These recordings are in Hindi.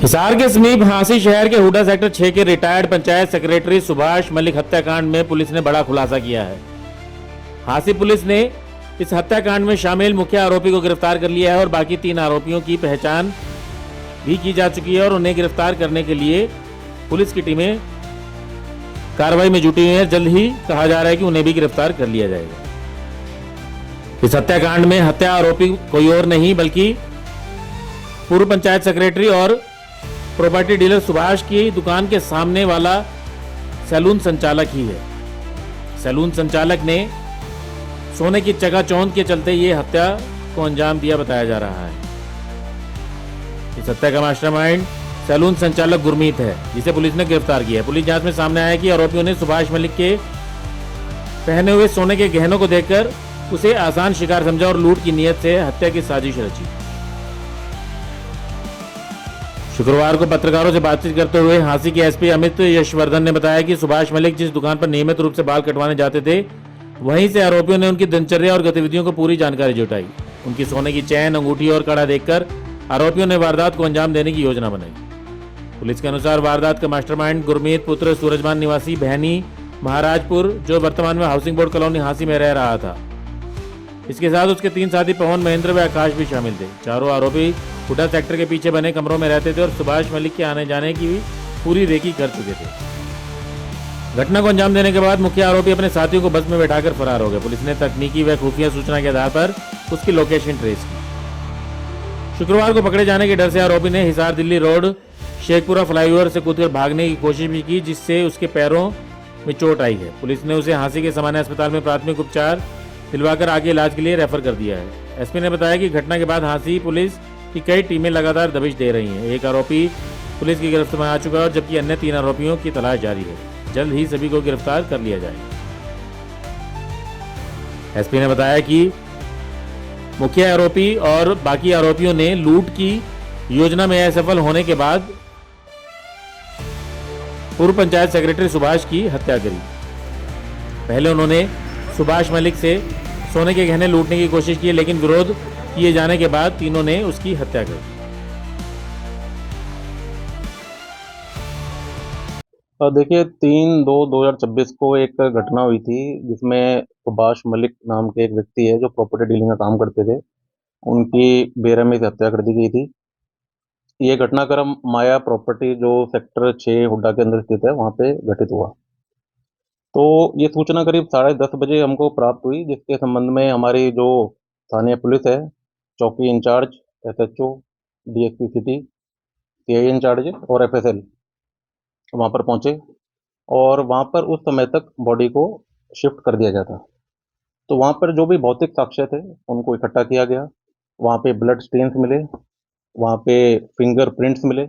हिसार के समीप हांसी शहर के हुडा सेक्टर 6 के रिटायर्ड पंचायत सेक्रेटरी सुभाष मलिक हत्याकांड में पुलिस ने बड़ा खुलासा किया है। हांसी पुलिस ने इस हत्याकांड में शामिल मुख्य आरोपी को गिरफ्तार कर लिया है और बाकी 3 आरोपियों की पहचान भी की जा चुकी है और उन्हें गिरफ्तार करने के लिए पुलिस की टीमें कार्रवाई में जुटी हुई है। जल्द ही कहा जा रहा है कि उन्हें भी गिरफ्तार कर लिया जाएगा। इस हत्याकांड में हत्या आरोपी कोई और नहीं बल्कि पूर्व पंचायत सेक्रेटरी और प्रॉपर्टी डीलर सुभाष की दुकान के सामने वाला सैलून संचालक ही है। सैलून संचालक ने सोने की चकाचौंध के चलते ये हत्या को अंजाम दिया बताया जा रहा है। इस हत्या का मास्टरमाइंड सैलून संचालक गुरमीत है, जिसे पुलिस ने गिरफ्तार किया है। पुलिस जांच में सामने आया कि आरोपियों ने सुभाष मलिक के पहने हुए सोने के गहनों को देखकर उसे आसान शिकार समझा और लूट की नीयत से हत्या की साजिश रची। शुक्रवार को पत्रकारों से बातचीत करते हुए हांसी के एसपी अमित यशवर्धन ने बताया कि सुभाष मलिक जिस दुकान पर नियमित रूप से बाल कटवाने जाते थे, वहीं से आरोपियों ने उनकी दिनचर्या और गतिविधियों को पूरी जानकारी जुटाई। उनकी सोने की चैन, अंगूठी और कड़ा देखकर आरोपियों ने वारदात को अंजाम देने की योजना बनाई। पुलिस के अनुसार वारदात का मास्टरमाइंड गुरमीत पुत्र सूरजमान निवासी बहनी महाराजपुर, जो वर्तमान में हाउसिंग बोर्ड कॉलोनी हांसी में रह रहा था। इसके साथ उसके 3 साथी पवन, महेंद्र व आकाश भी शामिल थे। चारों आरोपी हुडा सेक्टर के पीछे बने कमरों में रहते थे और सुभाष मलिक के आने जाने की भी पूरी रेकी कर चुके थे। घटना को अंजाम देने के बाद मुख्य आरोपी अपने साथियों को बस में बैठाकर फरार हो गए। पुलिस ने तकनीकी व खुफिया सूचना के आधार पर उसकी लोकेशन ट्रेस की। शुक्रवार को पकड़े जाने के डर से आरोपी ने हिसार दिल्ली रोड शेखपुरा फ्लाईओवर से कूदकर भागने की कोशिश भी की, जिससे उसके पैरों में चोट आई है। पुलिस ने उसे हांसी के सामान्य अस्पताल में प्राथमिक उपचार दिलवाकर आगे इलाज के लिए रेफर कर दिया है। एसपी ने बताया कि घटना के बाद हांसी पुलिस की कई टीमें लगातार दबिश दे रही हैं। एक आरोपी पुलिस की गिरफ्त में आ चुका है, जबकि अन्य 3 आरोपियों की तलाश जारी है। जल्द ही सभी को गिरफ्तार कर लिया जाएगा। एसपी ने बताया कि मुख्य आरोपी और बाकी आरोपियों ने लूट की योजना में असफल होने के बाद पूर्व पंचायत सेक्रेटरी सुभाष की हत्या करी। पहले उन्होंने सुभाष मलिक से सोने के गहने लूटने की कोशिश की, लेकिन विरोध किए जाने के बाद तीनों ने उसकी हत्या कर दी। देखिए 3/2/2026 को एक घटना हुई थी जिसमें सुभाष मलिक नाम के एक व्यक्ति है जो प्रॉपर्टी डीलिंग का काम करते थे, उनकी बेरहमी से हत्या कर दी गई थी। ये घटनाक्रम माया प्रॉपर्टी जो सेक्टर 6 हुड्डा के अंदर स्थित है वहाँ पे घटित हुआ। तो ये सूचना करीब 10:30 बजे हमको प्राप्त हुई, जिसके संबंध में हमारी जो स्थानीय पुलिस है, चौकी incharge, SHO, DSP city, CI incharge और एफएसएल वहाँ पर पहुँचे और वहाँ पर उस समय तक बॉडी को शिफ्ट कर दिया गया था। तो वहाँ पर जो भी भौतिक साक्ष्य थे उनको इकट्ठा किया गया। वहाँ पे ब्लड स्टेन्स मिले, वहाँ पे फिंगरप्रिंट्स मिले,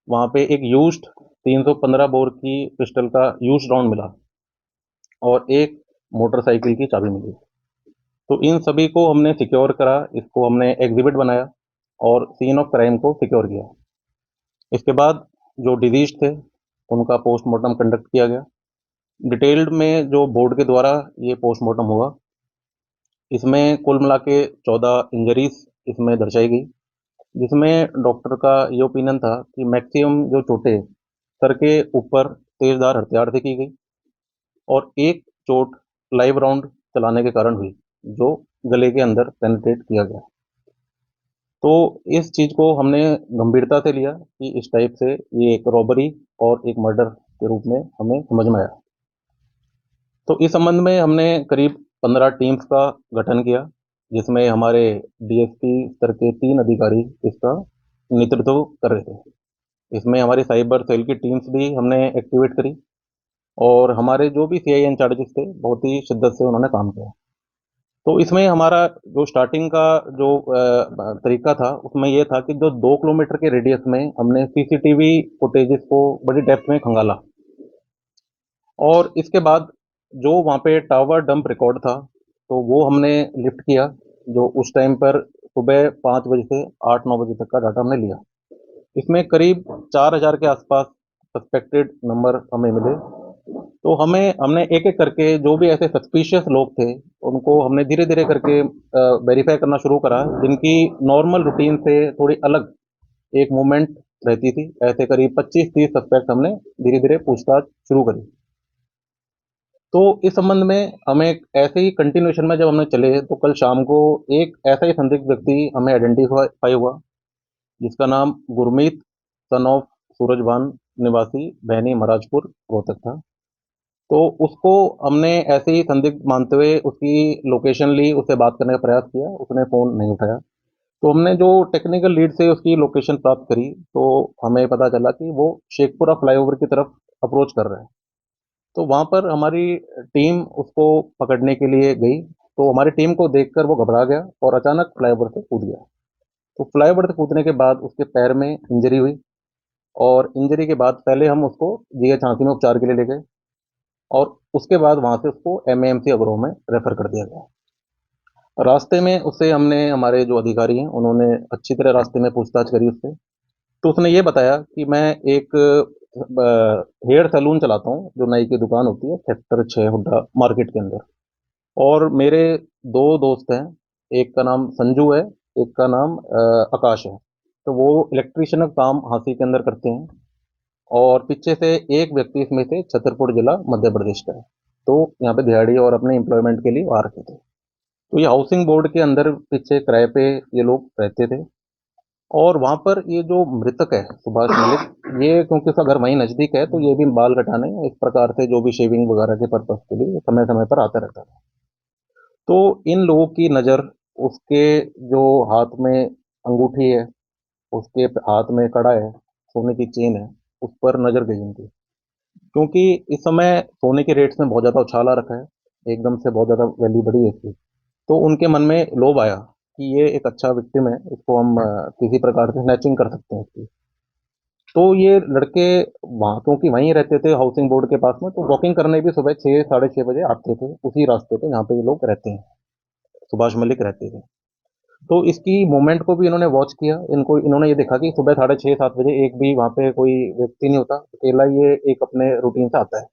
वहाँ पे एक यूज्ड 315 बोर की पिस्टल का यूज्ड राउंड मिला और एक मोटरसाइकिल की चाबी मिली। तो इन सभी को हमने सिक्योर करा, इसको हमने एग्जिबिट बनाया और सीन ऑफ क्राइम को सिक्योर किया। इसके बाद जो डिजीज थे उनका पोस्टमार्टम कंडक्ट किया गया। डिटेल्ड में जो बोर्ड के द्वारा ये पोस्टमार्टम हुआ, इसमें कुल मिला के 14 इंजरीज इसमें दर्शाई गई, जिसमें डॉक्टर का ये ओपिनियन था कि मैक्सिमम जो चोटें सर के ऊपर तेजधार हथियार से की गई और एक चोट लाइव राउंड चलाने के कारण हुई, जो गले के अंदर पेनिट्रेट किया गया। तो इस चीज़ को हमने गंभीरता से लिया कि इस टाइप से ये एक रॉबरी और एक मर्डर के रूप में हमें समझ में आया। तो इस संबंध में हमने करीब 15 टीम्स का गठन किया, जिसमें हमारे डीएसपी स्तर के 3 अधिकारी इसका नेतृत्व कर रहे थे। इसमें हमारी साइबर सेल की टीम्स भी हमने एक्टिवेट करी और हमारे जो भी सीआई इंचार्जेस थे बहुत ही शिद्दत से उन्होंने काम किया। तो इसमें हमारा जो स्टार्टिंग का जो तरीका था उसमें ये था कि जो 2 किलोमीटर के रेडियस में हमने सीसीटीवी फुटेजेस को बड़ी डेप्थ में खंगाला और इसके बाद जो वहाँ पे टावर डंप रिकॉर्ड था तो वो हमने लिफ्ट किया, जो उस टाइम पर सुबह 5 बजे से 8-9 बजे तक का डाटा हमने लिया। इसमें करीब 4000 के आसपास सस्पेक्टेड नंबर हमें मिले। तो हमने एक एक करके जो भी ऐसे सस्पिशियस लोग थे उनको हमने धीरे धीरे करके वेरीफाई करना शुरू करा, जिनकी नॉर्मल रूटीन से थोड़ी अलग एक मूवमेंट रहती थी। ऐसे करीब 25-30 सस्पेक्ट हमने धीरे धीरे पूछताछ शुरू करी। तो इस संबंध में हमें ऐसे ही कंटिन्यूएशन में जब हमने चले तो कल शाम को एक ऐसा ही संदिग्ध व्यक्ति हमें आइडेंटिफाई हुआ, जिसका नाम गुरमीत सन ऑफ सूरजभान निवासी भैनी महाराजपुर रोहतक था। तो उसको हमने ऐसे ही संदिग्ध मानते हुए उसकी लोकेशन ली, उससे बात करने का प्रयास किया, उसने फ़ोन नहीं उठाया। तो हमने जो टेक्निकल लीड से उसकी लोकेशन प्राप्त करी तो हमें पता चला कि वो शेखपुरा फ्लाईओवर की तरफ अप्रोच कर रहा है। तो वहाँ पर हमारी टीम उसको पकड़ने के लिए गई। तो हमारी टीम को देखकर वो घबरा गया और अचानक फ्लाईओवर से कूद गया। तो फ्लाईओवर से कूदने के बाद उसके पैर में इंजरी हुई और इंजरी के बाद पहले हम उसको जीएच झांसी में उपचार के लिए ले गए और उसके बाद वहाँ से उसको एमएएमसी अग्रो में रेफर कर दिया गया। रास्ते में उससे हमने हमारे जो अधिकारी हैं उन्होंने अच्छी तरह रास्ते में पूछताछ करी उससे। तो उसने ये बताया कि मैं एक हेयर सैलून चलाता हूँ, जो नाई की दुकान होती है सेक्टर 6 हुड्डा मार्केट के अंदर। और मेरे दो दोस्त हैं, एक का नाम संजू है, एक का नाम आकाश है। तो वो इलेक्ट्रिशियन का काम हांसी के अंदर करते हैं और पीछे से एक व्यक्ति इसमें से छतरपुर जिला मध्य प्रदेश का है। तो यहाँ पे दिहाड़ी और अपने एम्प्लॉयमेंट के लिए आ रखे थे। तो ये हाउसिंग बोर्ड के अंदर पीछे किराए पे ये लोग रहते थे। और वहाँ पर ये जो मृतक है सुभाष मलिक, ये क्योंकि उसका घर वहीं नज़दीक है तो ये भी बाल कटाने इस प्रकार से जो भी शेविंग वगैरह के पर्पज के लिए समय समय पर आता रहता था। तो इन लोगों की नज़र उसके जो हाथ में अंगूठी है, उसके हाथ में कड़ा है, सोने की चेन है, उस पर नज़र गई इनकी। क्योंकि इस समय सोने के रेट्स में बहुत ज़्यादा उछाल आ रखा है, एकदम से बहुत ज़्यादा वैल्यू बढ़ी है इसकी। तो उनके मन में लोभ आया कि ये एक अच्छा विक्टिम है, इसको हम किसी प्रकार से स्नैचिंग कर सकते हैं इसकी। तो ये लड़के वहाँ क्योंकि वहीं रहते थे हाउसिंग बोर्ड के पास में, तो वॉकिंग करने भी सुबह 6 साढ़े 6 बजे आते थे उसी रास्ते पे जहाँ पे ये लोग रहते हैं, सुभाष मलिक रहते थे। तो इसकी मूवमेंट को भी इन्होंने वॉच किया। इनको इन्होंने ये देखा कि सुबह 6:30 7 बजे एक भी वहाँ पे कोई व्यक्ति नहीं होता, अकेला ये एक अपने रूटीन से आता है।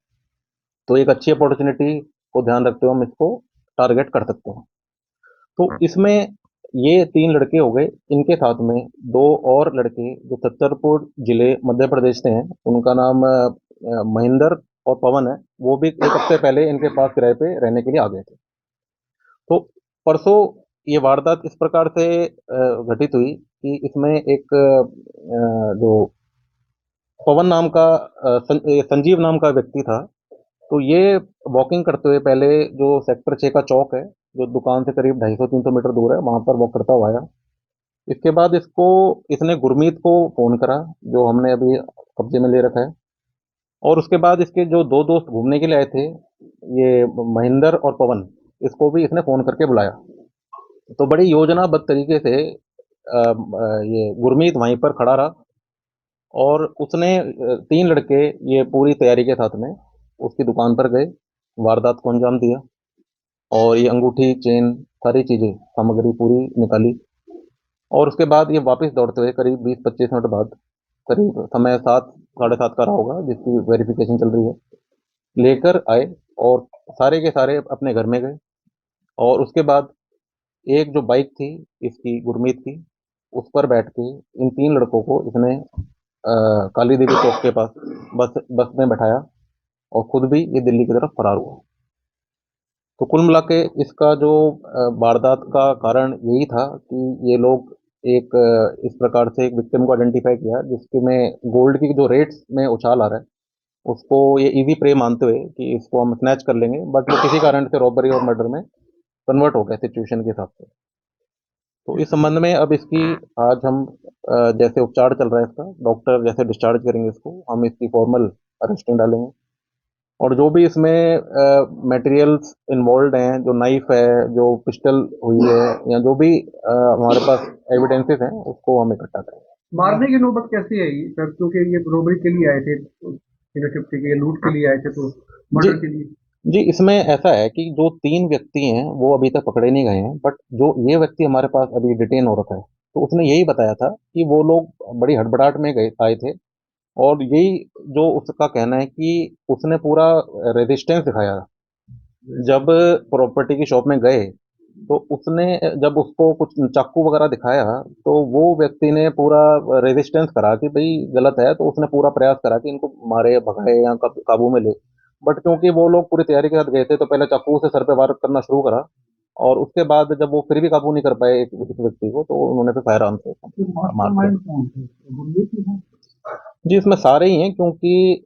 तो एक अच्छी अपॉर्चुनिटी को ध्यान रखते हुए हम इसको टारगेट कर सकते हैं। तो इसमें ये 3 लड़के हो गए, इनके साथ में 2 और लड़के जो छतरपुर जिले मध्य प्रदेश से हैं, उनका नाम महेंद्र और पवन है। वो भी 1 हफ्ते पहले इनके पास किराए पे रहने के लिए आ गए थे। तो परसों ये वारदात इस प्रकार से घटित हुई कि इसमें एक जो पवन नाम का संजीव नाम का व्यक्ति था। तो ये वॉकिंग करते हुए पहले जो सेक्टर 6 का चौक है, जो दुकान से करीब 250-300 मीटर दूर है, वहाँ पर वॉक करता हुआ आया। इसके बाद इसने गुरमीत को फ़ोन करा, जो हमने अभी कब्जे में ले रखा है। और उसके बाद इसके जो 2 दोस्त घूमने के लिए आए थे, ये महेंद्र और पवन, इसको भी इसने फ़ोन करके बुलाया। तो बड़ी योजनाबद्ध तरीके से ये गुरमीत वहीं पर खड़ा रहा और उसने 3 लड़के ये पूरी तैयारी के साथ में उसकी दुकान पर गए, वारदात को अंजाम दिया और ये अंगूठी, चेन, सारी चीज़ें, सामग्री पूरी निकाली। और उसके बाद ये वापस दौड़ते हुए करीब 20-25 मिनट बाद, करीब समय 7 साढ़े 7 का रहा होगा, जिसकी वेरिफिकेशन चल रही है, लेकर आए और सारे के सारे अपने घर में गए। और उसके बाद एक जो बाइक थी इसकी गुरमीत की, उस पर बैठ के इन 3 लड़कों को इसने काली देवी चौक के पास बस बस में बैठाया और खुद भी ये दिल्ली की तरफ फरार हुआ। तो कुल मिला के इसका जो वारदात का कारण यही था कि ये लोग एक इस प्रकार से एक विक्टिम को आइडेंटिफाई किया जिसके में गोल्ड की जो रेट्स में उछाल आ रहा है, उसको ये इजी प्रे मानते हुए कि इसको हम स्नैच कर लेंगे, बट वो किसी कारण से रॉबरी और मर्डर में कन्वर्ट हो गया सिचुएशन के हिसाब से। तो इस संबंध में अब इसकी आज हम जैसे उपचार चल रहा है इसका, डॉक्टर जैसे डिस्चार्ज करेंगे इसको, हम इसकी फॉर्मल अरेस्टिंग डालेंगे। और जो भी इसमें मटेरियल्स इन्वॉल्व हैं, जो नाइफ है, जो पिस्टल हुई है, या जो भी हमारे पास एविडेंसेस हैं, उसको हम इकट्ठा करेंगे। मारने की नौबत कैसी है ये सर? क्योंकि ये रोबरी के लिए आए थे, फिफ्टी के लूट के लिए आए थे, तो जी मर्डर के लिए। जी, इसमें ऐसा है कि जो 3 व्यक्ति हैं वो अभी तक पकड़े नहीं गए हैं, बट जो ये व्यक्ति हमारे पास अभी डिटेन हो रखा है, तो उसने यही बताया था कि वो लोग बड़ी हड़बड़ाहट में गए आए थे। और यही जो उसका कहना है कि उसने पूरा रेजिस्टेंस दिखाया। जब प्रॉपर्टी की शॉप में गए तो उसने जब उसको कुछ चाकू वगैरह दिखाया तो वो व्यक्ति ने पूरा रेजिस्टेंस करा कि भाई गलत है, तो उसने पूरा प्रयास करा कि इनको मारे भगाए या काबू में ले। बट क्योंकि वो लोग पूरी तैयारी के साथ गए थे तो पहले चाकू से सर पे वार करना शुरू करा, और उसके बाद जब वो फिर भी काबू नहीं कर पाए एक व्यक्ति को, तो उन्होंने फिर फायर आर्म से मार दिया। जी, इसमें सारे ही हैं, क्योंकि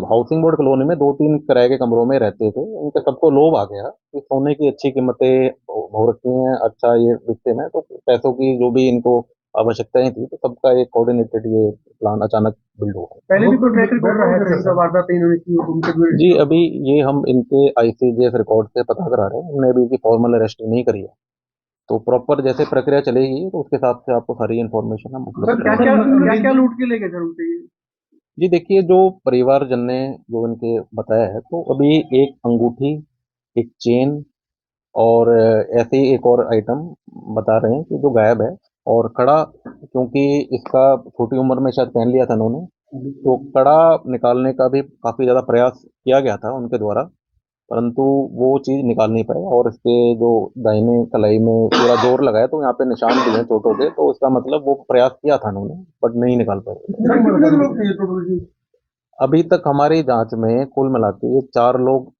हाउसिंग बोर्ड कॉलोनी में 2-3 किराए के कमरों में रहते थे। उनके सबको लोभ आ गया कि सोने की अच्छी कीमतें हो रखी हैं, अच्छा ये विकते हैं, तो पैसों की जो भी इनको आवश्यकताएं थी, तो सबका एक कोऑर्डिनेटेड ये प्लान अचानक बिल्ड हुआ। पहले भी कोई ट्रैक रिकॉर्ड रहा है सर, इनका वारदात इन्होंने की हो, उनके जी, अभी ये हम इनके आईसीजेएफ रिकॉर्ड से पता करा रहे हैं, हमने अभी इनकी फॉर्मल अरेस्ट नहीं करी है। तो प्रॉपर जैसे प्रक्रिया चलेगी तो उसके हिसाब से आपको सारी इन्फॉर्मेशन हम सर उपलब्ध क्या कराएंगे। क्या क्या क्या लूट के ले गए सर उनसे ये? जी देखिए, जो परिवारजन ने जो इनके बताया है, तो अभी एक अंगूठी, एक चेन और ऐसे ही एक और आइटम बता रहे हैं कि जो गायब है। और कड़ा, क्योंकि इसका छोटी उम्र में शायद पहन लिया था इन्होंने, तो कड़ा निकालने का भी काफ़ी ज़्यादा प्रयास किया गया था उनके द्वारा, परंतु वो चीज़ निकाल नहीं पाए। और इसके जो दाहिने कलाई में पूरा जोर लगाया तो यहाँ पे निशान भी हैं चोटों के, तो इसका मतलब वो प्रयास किया था इन्होंने, बट नहीं निकाल पाए। सर कितने लोग थे ये टोटल जी? अभी तक हमारी जांच में कुल मिला के ये 4 लोग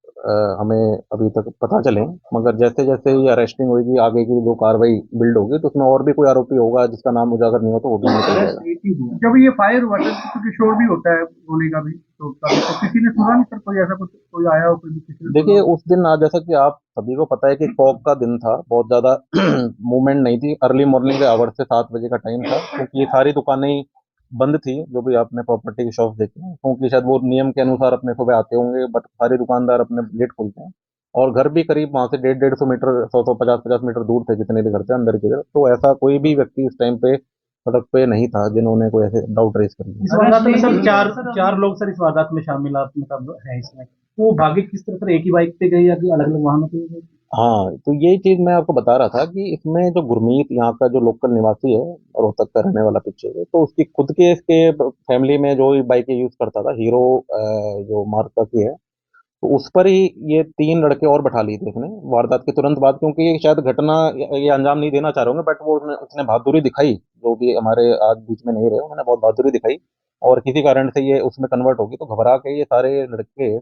हमें अभी तक पता चले, मगर जैसे जैसे ये अरेस्टिंग होगी, आगे की जो कार्रवाई बिल्ड होगी, तो उसमें और भी कोई आरोपी होगा जिसका नाम उजागर नहीं हो, तो वो भी निकल जाएगा। जब ये फायर हुआ था तो क्योंकि शोर भी होता है गोली का भी, तो किसी ने सुना नहीं सर, कोई ऐसा कुछ कोई आया हो, कोई भी किसी ने सुना देखिए, हो? उस दिन आज जैसा कि आप सभी को पता है कि फॉग का दिन था, बहुत ज्यादा मूवमेंट नहीं थी, अर्ली मॉर्निंग के आवर से 7 बजे का टाइम था, क्योंकि ये सारी दुकानें ही बंद थी, जो भी आपने प्रॉपर्टी की शॉप देखी हैं, क्योंकि शायद वो नियम के अनुसार अपने सुबह आते होंगे, बट सारे दुकानदार अपने लेट खुलते हैं। और घर भी करीब वहां से 150-150 मीटर, 100-150-50 मीटर दूर थे जितने भी घर थे अंदर की तरफ, तो ऐसा कोई भी व्यक्ति इस टाइम पे सड़क पे नहीं था जिन्होंने कोई ऐसे डाउट रेस कर इस लिया। वारदात में सर चार लोग सर इस वारदात में शामिल आप मतलब है इसमें। वो भागे किस तरह सर, एक ही बाइक पे गए या फिर अलग अलग वाहनों पे गए? हाँ, तो यही चीज मैं आपको बता रहा था कि इसमें जो गुरमीत यहाँ का जो लोकल निवासी है, रोहतक का रहने वाला पीछे है, तो उसकी खुद के इसके फैमिली में जो बाइकें यूज करता था, हीरो जो मार्का की है, तो उस पर ही ये 3 लड़के और बैठा लिए थे इसने वारदात के तुरंत बाद, क्योंकि ये शायद घटना ये अंजाम नहीं देना चाह रहे होंगे, बट वो उसने बहादुरी दिखाई, जो भी हमारे आज बीच में नहीं रहे, उन्होंने बहुत बहादुरी दिखाई, और किसी कारण से ये उसमें कन्वर्ट होगी, तो घबरा के ये सारे लड़के,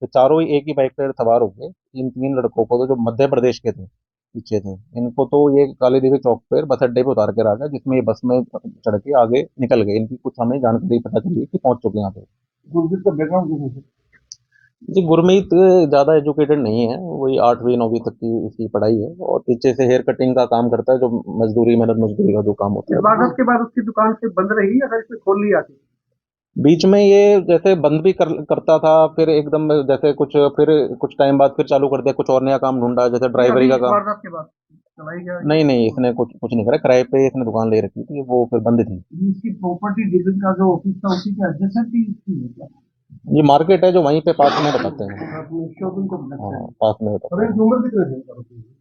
तो चारों ही एक ही बाइक पर सवार होके इन 3 लड़कों को, तो जो मध्य प्रदेश के थे, पीछे थे, इनको तो ये काली देवी चौक पर बस अड्डे पे उतार के रखा गया, जिसमें ये बस में चढ़ के आगे निकल गए। इनकी कुछ हमें जानकारी पता चली कि पहुंच चुके हैं यहाँ पे। गुरजीत का बैकग्राउंड कैसे है? जी, गुरमीत ज़्यादा एजुकेटेड नहीं है, वही 8वीं 9वीं तक की इसकी पढ़ाई है, और पीछे से हेयर कटिंग का काम करता है, जो मजदूरी मेहनत मजदूरी का जो काम होता इस है। वारदात के बाद उसकी दुकान से बंद रही या सर इसने खोल लिया थी? बीच में ये जैसे बंद भी करता था, फिर एकदम जैसे कुछ, फिर कुछ टाइम बाद फिर चालू कर दिया, कुछ और नया काम ढूंढा, जैसे नहीं, ड्राइवरी अभी का इस काम। वारदात के बाद चलाई गया ये नहीं नहीं, खोल इसने कुछ कुछ नहीं करा, किराए पे इसने दुकान ले रखी थी, वो फिर बंद थी। दिया। इसकी प्रॉपर्टी डीलर का जो ऑफिस था उसी के एडजेसेंट ही इसकी है क्या? ये मार्केट है जो वहीं पे पास में बताते हैं। अपने शोरूम को लगता हाँ, है। पास में बताते और हैं। इनकी उम्र कितने थे सर?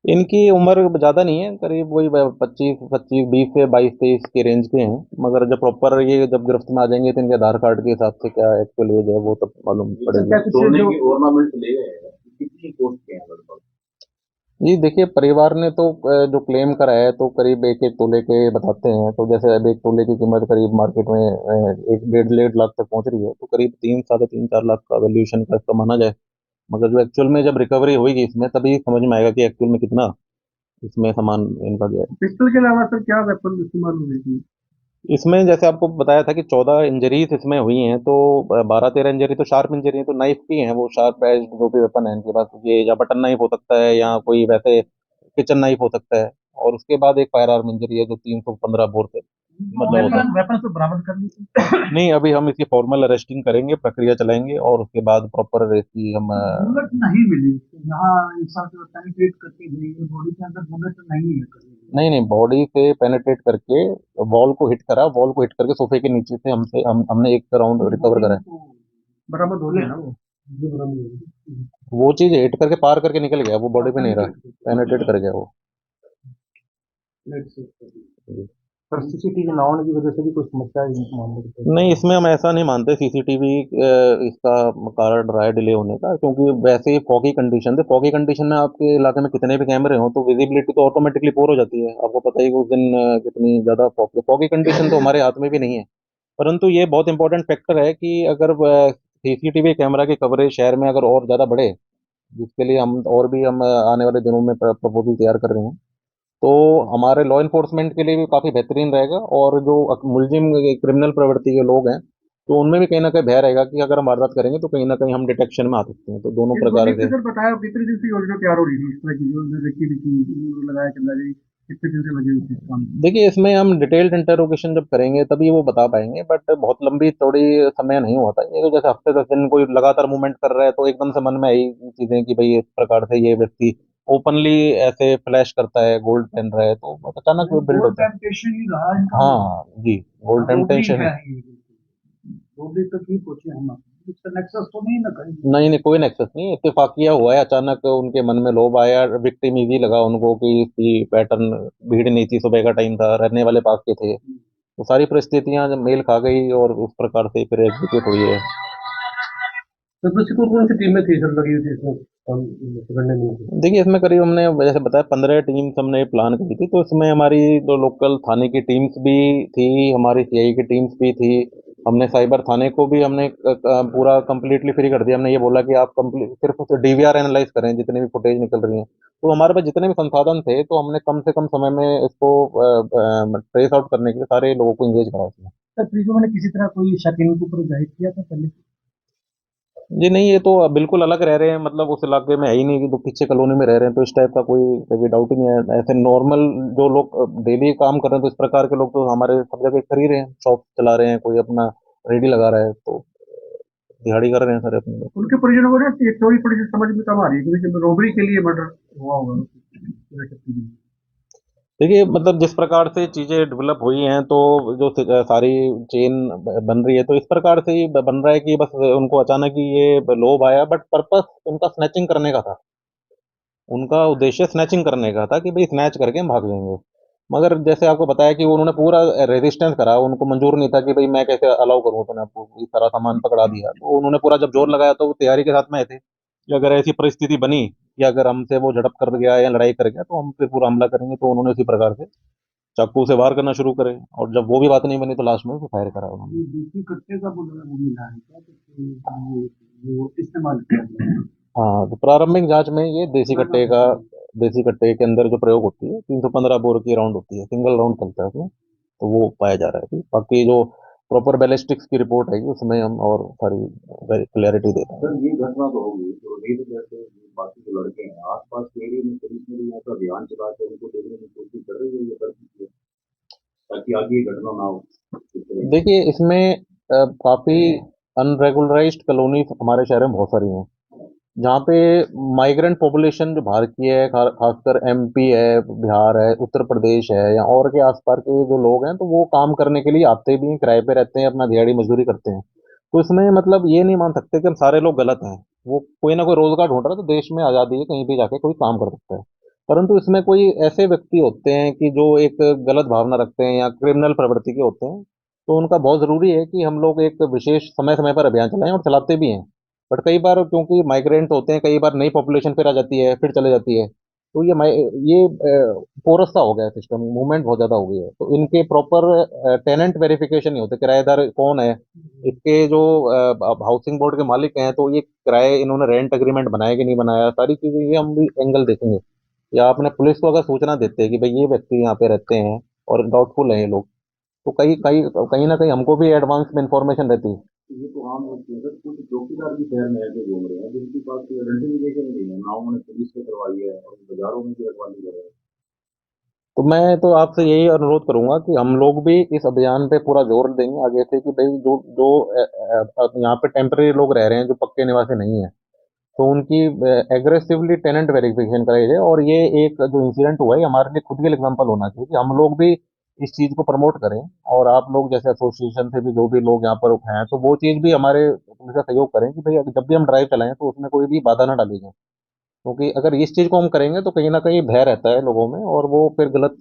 इनकी उम्र ज़्यादा नहीं है, करीब वही 25-25, 20 से 22-23 के रेंज के हैं, मगर जब प्रॉपर ये जब गिरफ्त में आ जाएंगे तो इनके आधार कार्ड के हिसाब से क्या एक्चुअल एज है वो तब मालूम क्या पड़ेगी। कुछ जो ऑर्नामेंट ले गए हैं, कितनी कॉस्ट के हैं लगभग? जी देखिए, परिवार ने तो जो क्लेम करा है तो करीब 1-1 तोले के बताते हैं, तो जैसे अब 1 तोले की कीमत करीब मार्केट में 1 डेढ़ 1.5 लाख तक पहुंच रही है, तो करीब 3, 3.5, 4 लाख का वैल्यूएशन का इसका माना जाए, मगर जो एक्चुअल में जब रिकवरी होगी इसमें तभी समझ में आएगा कि एक्चुअल में कितना इसमें सामान इनका गया है। पिस्टल के अलावा सर क्या वेपन इस्तेमाल हुए थे? इसमें जैसे आपको बताया था कि 14 इंजरीज इसमें हुई हैं, तो 12-13 इंजरी तो शार्प इंजरी है, तो नाइफ की हैं, वो शार्प एज जो भी वेपन है इनके पास, ये या बटन नाइफ हो सकता है या कोई वैसे किचन नाइफ हो सकता है, और उसके बाद एक फायर आर्म इंजरी है जो 315 बोर से मतलब होता है। वेपन तो बरामद कर ली थी। नहीं, अभी हम इसकी फॉर्मल अरेस्टिंग करेंगे, प्रक्रिया चलाएंगे, और उसके बाद प्रॉपर इसकी हम बुलेट नहीं मिली यहाँ, इंसान से पेनिट्रेट करके गई है बॉडी के अंदर, बुलेट नहीं है कहीं। नहीं नहीं, बॉडी से पेनिट्रेट करके वॉल को हिट करा, वॉल को हिट करके सोफे के नीचे से हमने एक राउंड रिकवर करा है। बरामद हो गया ना वो? ये बरामद हो गया। वो चीज हिट करके पार करके निकल गया, वो बॉडी पे नहीं रहा, पेनिट्रेट कर गया वो। Let's see. पर सीसीटीवी ना होने की वजह से भी कोई समस्या है इस मामले की? नहीं, इसमें हम ऐसा नहीं मानते सीसीटीवी इसका कारण रहा है डिले होने का, क्योंकि वैसे ही फॉगी कंडीशन थे। फॉगी कंडीशन में आपके इलाके में कितने भी कैमरे हो तो विजिबिलिटी तो ऑटोमेटिकली पोर हो जाती है। आपको पता ही है कि उस दिन कितनी ज्यादा फॉगी कंडीशन तो हमारे हाथ में भी नहीं है। परंतु ये बहुत इंपॉर्टेंट फैक्टर है कि अगर सीसीटीवी कैमरा की कवरेज शहर में अगर और ज्यादा बढ़े, जिसके लिए हम और भी हम आने वाले दिनों में प्रपोजल तैयार कर रहे हैं, तो हमारे लॉ इन्फोर्समेंट के लिए भी काफ़ी बेहतरीन रहेगा। और जो मुलजिम क्रिमिनल प्रवृत्ति के लोग हैं तो उनमें भी कहीं ना कहीं भय रहेगा कि अगर हम वारदात करेंगे तो कहीं ना कहीं हम डिटेक्शन में आ सकते हैं। तो दोनों ये प्रकार एक से सर बताया कितने दिन से योजना तैयार हो रही थी इस तरह की जो देखी थी लगाया चल रहा है कितने दिन से लगे हुए थे इस काम में? देखिए, इसमें हम डिटेल्ड इंटरोगेशन जब करेंगे तभी वो बता पाएंगे, बट बहुत लंबी थोड़ी समय नहीं होता ये। तो जैसे हफ्ते 10 दिन कोई लगातार मूवमेंट कर रहा है तो एकदम से मन में आई चीजें कि भाई इस प्रकार से ये व्यक्ति ओपनली ऐसे फ्लैश करता है, गोल्ड पहन रहा है, तो बहुत अचानक वो बिल्ड गोल्ड होता है। टेम्पटेशन ही रहा इनका हाँ वो हाँ, जी, गोल्ड रोबरी टेम्पटेशन है है। ये रोबरी तक ही पहुंचे हम इसका नेक्सस तो नहीं ना कहीं। नहीं नहीं, कोई नेक्सस नहीं, इत्तेफाकिया हुआ है। अचानक उनके मन में लोभ आया, विक्टिम इजी लगा उनको कि इसकी पैटर्न, भीड़ नहीं थी, सुबह का टाइम था, रहने वाले पास के थे, तो सारी परिस्थितियां जब मेल खा गई और उस प्रकार से फिर एग्जीक्यूट हुई है। तो दूसरी कौन सी टीमें थी सर लगी हुई थी इसमें हम पकड़ने में? देखिए, इसमें करीब हमने जैसे बताया 15 टीम्स हमने प्लान की थी, तो इसमें हमारी जो लोकल थाने की टीम्स भी थी, हमारी सीआई की टीम्स भी थी। हमने साइबर थाने को भी हमने पूरा कंप्लीटली फ्री कर दिया। हमने ये बोला कि आप कंप्लीट सिर्फ डीवीआर एनालाइज करें जितनी भी फुटेज निकल रही है। तो हमारे पास जितने भी संसाधन थे तो हमने कम से कम समय में इसको ट्रेस आउट करने के लिए सारे लोगों को इंगेज करा उसमें। सर प्रीतम ने किसी तरह कोई शक इनके ऊपर जाहिर किया था पहले? जी नहीं, ये तो बिल्कुल अलग रह रहे हैं, मतलब उस इलाके में है ही नहीं कि जो पीछे कॉलोनी में रह रहे हैं, तो इस टाइप का कोई डाउट ही नहीं है। ऐसे नॉर्मल जो लोग डेली काम कर रहे हैं तो इस प्रकार के लोग तो हमारे सब जगह कर ही रहे हैं, शॉप चला रहे हैं, कोई अपना रेडी लगा रहा है, तो दिहाड़ी कर रहे हैं सारे अपने लोग। उनके परिजनों को ना ये चोरी पड़ी समझ में कम आ रही है क्योंकि जब रोबरी के लिए मर्डर हुआ होगा पूरा शक्ति जी। देखिए, मतलब जिस प्रकार से चीजें डेवलप हुई हैं तो जो सारी चेन बन रही है, तो इस प्रकार से ही बन रहा है कि बस उनको अचानक ही ये लोभ आया, बट पर्पस उनका स्नैचिंग करने का था। उनका उद्देश्य स्नैचिंग करने का था कि भाई स्नैच करके हम भाग जाएंगे। मगर जैसे आपको बताया कि उन्होंने पूरा रेजिस्टेंस करा, उनको मंजूर नहीं था कि भाई मैं कैसे अलाउ करूं अपने आपको, इस सारा सामान पकड़ा दिया। तो उन्होंने पूरा जब जोर लगाया तो वो तैयारी के साथ में आए थे कि अगर ऐसी परिस्थिति बनी कि अगर हमसे वो झड़प कर गया या लड़ाई कर गया तो हम फिर पूरा हमला करेंगे। तो उन्होंने उसी प्रकार से चाकू से वार करना शुरू करे, और जब वो भी बात नहीं बनी तो लास्ट में फायर करा उन्होंने। ये दूसरी कट्टे का वो मिला है क्या वो इस्तेमाल किया गया हाँ, तो प्रारंभिक जांच में ये देसी कट्टे के अंदर जो प्रयोग होती है 315 बोर की राउंड होती है, सिंगल राउंड चलता है उसमें, तो वो पाया जा रहा है। बाकी जो प्रॉपर बैलिस्टिक्स की रिपोर्ट है उसमें हम और सारी क्लैरिटी दे रहे हैं। सर ये घटना तो होगी तो रेत जैसे बाकी जो लड़के हैं आसपास के एरिया में पुलिस ने भी यहाँ पर अभियान चला के उनको देखने की कोशिश कर रही है ये कर सकती है ताकि आगे ये घटना ना हो इस तरह की। देखिए, इसमें काफी अनरेगुलराइज्ड कॉलोनी हमारे शहर में बहुत सारी हैं, जहाँ पे माइग्रेंट पॉपुलेशन जो बाहर की है, खासकर एमपी है, बिहार है, उत्तर प्रदेश है, या और के आसपास के जो लोग हैं, तो वो काम करने के लिए आते भी हैं, किराए पे रहते हैं, अपना दिहाड़ी मजदूरी करते हैं। तो इसमें मतलब ये नहीं मान सकते कि हम सारे लोग गलत हैं। वो कोई ना कोई रोजगार ढूंढ रहा है, तो देश में आज़ादी है, कहीं भी जाके कोई काम कर सकता है। परंतु इसमें कोई ऐसे व्यक्ति होते हैं कि जो एक गलत भावना रखते हैं या क्रिमिनल प्रवृत्ति के होते हैं, तो उनका बहुत जरूरी है कि हम लोग एक विशेष समय समय पर अभियान चलाएं, और चलाते भी हैं। बट कई बार क्योंकि माइग्रेंट होते हैं, कई बार नई पॉपुलेशन फिर आ जाती है, फिर चले जाती है, तो ये पोरस सा हो गया सिस्टम, मूवमेंट बहुत ज्यादा हो गई है, तो इनके प्रॉपर टेनेंट वेरिफिकेशन नहीं होते, किराएदार कौन है, इसके जो हाउसिंग बोर्ड के मालिक हैं, तो ये किराए इन्होंने रेंट एग्रीमेंट बनाया कि नहीं बनाया, सारी चीजें ये हम भी एंगल देखेंगे। या आपने पुलिस को अगर सूचना देते हैं कि भाई ये व्यक्ति यहाँ पे रहते हैं और डाउटफुल है ये लोग, तो कहीं कहीं कहीं ना कहीं हमको भी एडवांस में इंफॉर्मेशन रहती है। ये तो आम होती है सर कुछ चौकीदार भी शहर में ऐसे घूम रहे हैं जिनके पास कोई आइडेंटिफिकेशन नहीं है ना उन्होंने पुलिस से करवाई है और बाजारों में भी रखवाली कर रहे हैं। तो मैं तो आपसे यही अनुरोध करूंगा कि हम लोग भी इस अभियान पे पूरा जोर देंगे आगे से, कि भाई जो जो यहाँ पे टेम्परेरी लोग रह रहे हैं, जो पक्के निवासी नहीं है, तो उनकी एग्रेसिवली टेनेंट वेरिफिकेशन कराई जाए। और ये एक जो इंसिडेंट हुआ है हमारे लिए खुद के लिए एग्जाम्पल होना चाहिए कि हम लोग भी इस चीज को प्रमोट करें। और आप लोग जैसे एसोसिएशन से भी जो भी लोग यहाँ पर हैं, तो वो चीज भी हमारे पुलिस का सहयोग करें कि भाई जब भी हम ड्राइव चलाएं तो उसमें कोई भी बाधा ना डाली जाए, क्योंकि अगर इस चीज को हम करेंगे तो कहीं ना कहीं भय रहता है लोगों में, और वो फिर गलत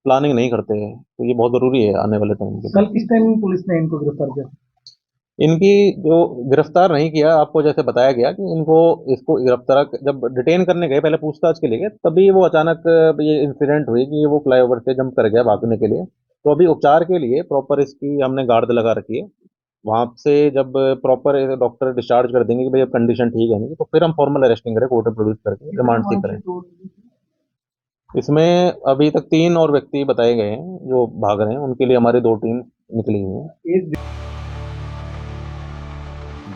प्लानिंग नहीं करते हैं, तो ये बहुत जरूरी है आने वाले टाइम के लिए। कल किस टाइम पुलिस ने इनको गिरफ्तार किया? इनकी जो गिरफ्तार नहीं किया, आपको जैसे बताया गया कि इसको गिरफ्तार जब डिटेन करने गए, पहले पूछताछ के लिए गए, तभी वो अचानक ये इंसिडेंट हुई कि वो फ्लाईओवर से जंप कर गया भागने के लिए। तो अभी उपचार के लिए प्रॉपर इसकी हमने गार्ड लगा रखी है। वहां से जब प्रॉपर डॉक्टर डिस्चार्ज कर देंगे कि भाई अब कंडीशन ठीक है नहीं, तो फिर हम फॉर्मल अरेस्टिंग करें, कोर्ट में प्रोड्यूस करके रिमांड से करें। इसमें अभी तक 3 और व्यक्ति बताए गए हैं जो भाग रहे हैं, उनके लिए हमारी 2 टीम निकली हुई है।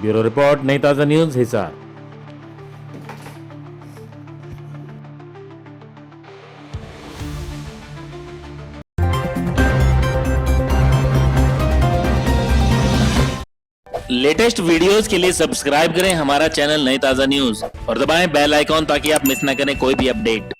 ब्यूरो रिपोर्ट, नई ताजा न्यूज, हिसार। लेटेस्ट वीडियोस के लिए सब्सक्राइब करें हमारा चैनल नई ताजा न्यूज और दबाएं बेल आइकॉन ताकि आप मिस ना करें कोई भी अपडेट।